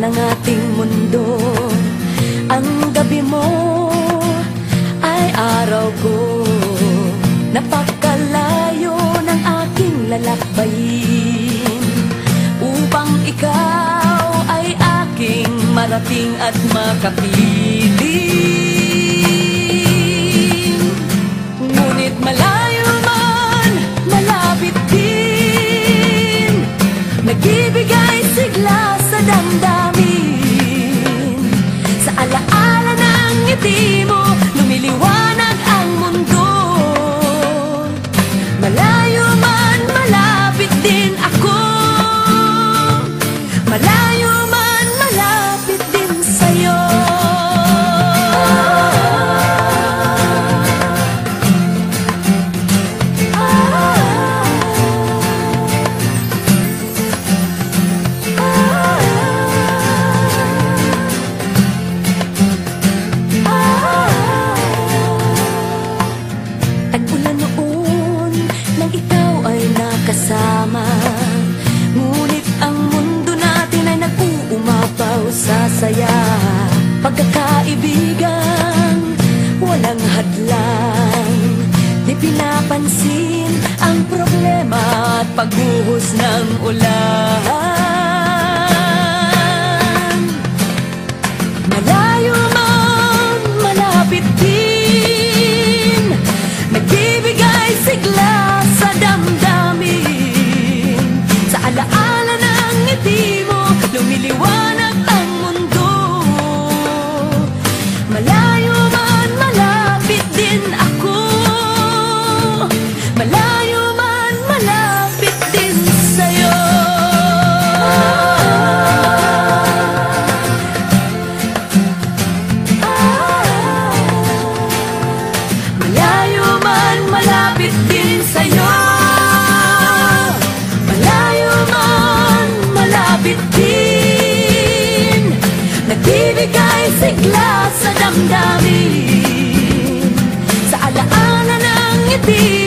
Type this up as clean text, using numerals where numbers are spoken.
ng ating mundo. Ang gabi mo ay araw ko, napakalayo ng aking lalakbayin, upang ikaw ay aking marating at makapiling. Ngunit malayo man, malapit din, nagbibigay sigla sa damdamin. Sa alaala ng ngiti mo, lumiliwanag ang mundo. Malayo man, malapit din ako. Malayo man, malapit din sa'yo. Tag-ulan noon nang ikaw ay nakasama, ngunit ang mundo natin ay nag-uumapaw sa saya. Pagkakaibigan, walang hadlang, di pinapansin ang problema at pagbuhos ng ulan. Malayo man, malapit din, nagbibigay sigla sa damdamin. Sa alaala ng ngiti mo, lumiliwanag ang mundo. Malayo man, malapit din ako. Malayo man, malapit din sa'yo. Malayo man, malapit din sa'yo. Malayo man, malapit din, nagbibigay sigla sa damdamin. Sa alaala ng ngiti